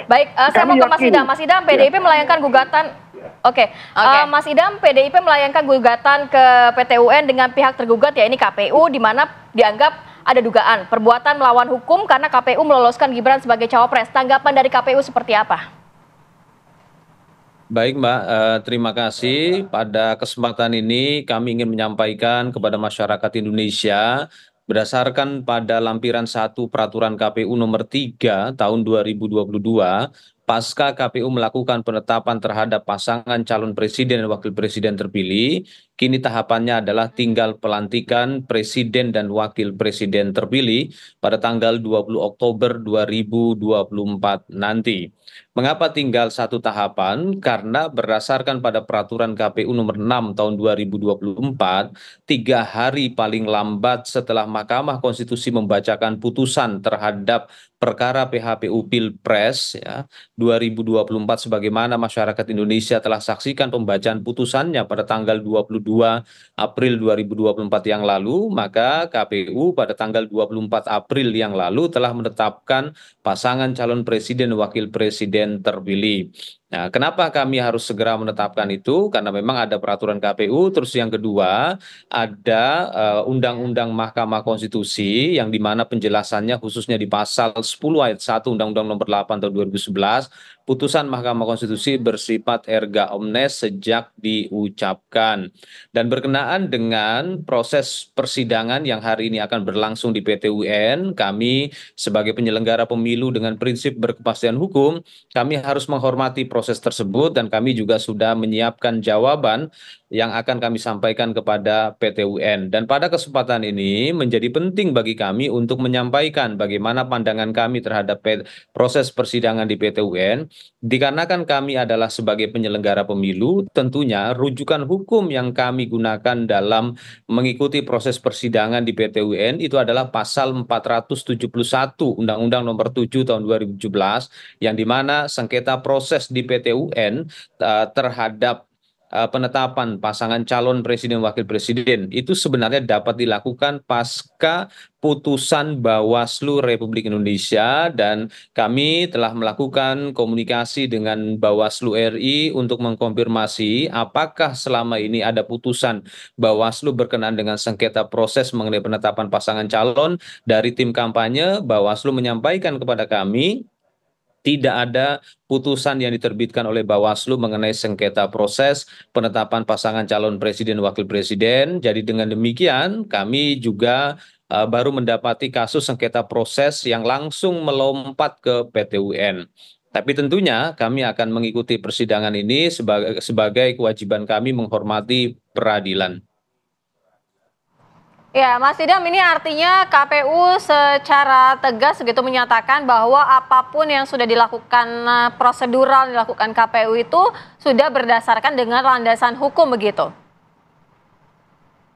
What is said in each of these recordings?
Baik, saya mau Kami ke Mas yakin. Idam. Mas Idam, PDIP melayangkan gugatan. Oke, Mas Idam, PDIP melayangkan gugatan ke PT UN dengan pihak tergugat, ya ini KPU, di mana dianggap ada dugaan perbuatan melawan hukum karena KPU meloloskan Gibran sebagai cawapres. Tanggapan dari KPU seperti apa? Baik Mbak, terima kasih. Pada kesempatan ini kami ingin menyampaikan kepada masyarakat Indonesia berdasarkan pada lampiran 1 Peraturan KPU nomor 3 tahun 2022, pasca KPU melakukan penetapan terhadap pasangan calon presiden dan wakil presiden terpilih, kini tahapannya adalah tinggal pelantikan presiden dan wakil presiden terpilih pada tanggal 20 Oktober 2024 nanti. Mengapa tinggal 1 tahapan? Karena berdasarkan pada peraturan KPU nomor 6 tahun 2024, 3 hari paling lambat setelah Mahkamah Konstitusi membacakan putusan terhadap perkara PHPU Pilpres ya 2024, sebagaimana masyarakat Indonesia telah saksikan pembacaan putusannya pada tanggal 22 April 2024 yang lalu, maka KPU pada tanggal 24 April yang lalu telah menetapkan pasangan calon presiden dan wakil presiden terpilih. Nah, kenapa kami harus segera menetapkan itu? Karena memang ada peraturan KPU. Terus yang kedua, ada Undang-Undang Mahkamah Konstitusi yang dimana penjelasannya khususnya di pasal 10 ayat 1 Undang-Undang nomor 8 tahun 2011, putusan Mahkamah Konstitusi bersifat erga omnes sejak diucapkan. Dan berkenaan dengan proses persidangan yang hari ini akan berlangsung di PT UN, kami sebagai penyelenggara pemilu dengan prinsip berkepastian hukum, kami harus menghormati proses tersebut dan kami juga sudah menyiapkan jawaban yang akan kami sampaikan kepada PT UN. Dan pada kesempatan ini menjadi penting bagi kami untuk menyampaikan bagaimana pandangan kami terhadap proses persidangan di PT UN, dikarenakan kami adalah sebagai penyelenggara pemilu, tentunya rujukan hukum yang kami gunakan dalam mengikuti proses persidangan di PT UN itu adalah pasal 471 Undang-Undang nomor 7 tahun 2017, yang dimana sengketa proses di PT UN terhadap penetapan pasangan calon presiden wakil presiden itu sebenarnya dapat dilakukan pasca putusan Bawaslu Republik Indonesia, dan kami telah melakukan komunikasi dengan Bawaslu RI untuk mengkonfirmasi apakah selama ini ada putusan Bawaslu berkenaan dengan sengketa proses mengenai penetapan pasangan calon. Dari tim kampanye, Bawaslu menyampaikan kepada kami tidak ada putusan yang diterbitkan oleh Bawaslu mengenai sengketa proses penetapan pasangan calon presiden wakil presiden. Jadi dengan demikian kami juga baru mendapati kasus sengketa proses yang langsung melompat ke PT UN. Tapi tentunya kami akan mengikuti persidangan ini sebagai kewajiban kami menghormati peradilan. Ya, Mas Idam, ini artinya KPU secara tegas begitu menyatakan bahwa apapun yang sudah dilakukan prosedural dilakukan KPU itu sudah berdasarkan dengan landasan hukum begitu.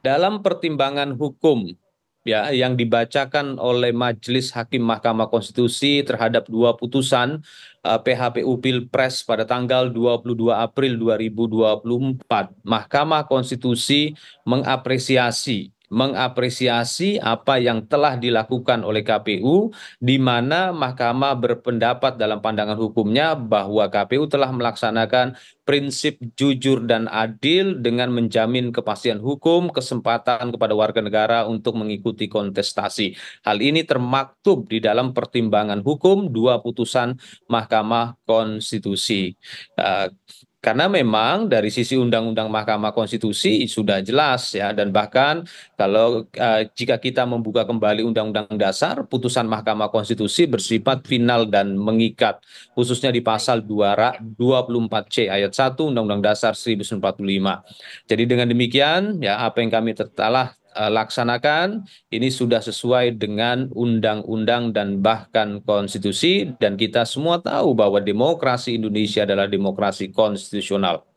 Dalam pertimbangan hukum ya yang dibacakan oleh Majelis Hakim Mahkamah Konstitusi terhadap 2 putusan PHPU Pilpres pada tanggal 22 April 2024, Mahkamah Konstitusi mengapresiasi apa yang telah dilakukan oleh KPU, di mana Mahkamah berpendapat dalam pandangan hukumnya bahwa KPU telah melaksanakan prinsip jujur dan adil dengan menjamin kepastian hukum, kesempatan kepada warga negara untuk mengikuti kontestasi. Hal ini termaktub di dalam pertimbangan hukum 2 putusan Mahkamah Konstitusi. Karena memang dari sisi Undang-Undang Mahkamah Konstitusi sudah jelas ya, dan bahkan kalau jika kita membuka kembali Undang-Undang Dasar, putusan Mahkamah Konstitusi bersifat final dan mengikat, khususnya di pasal 24C ayat 1 Undang-Undang Dasar 1945. Jadi dengan demikian ya apa yang kami telah laksanakan ini sudah sesuai dengan undang-undang dan bahkan konstitusi, dan kita semua tahu bahwa demokrasi Indonesia adalah demokrasi konstitusional.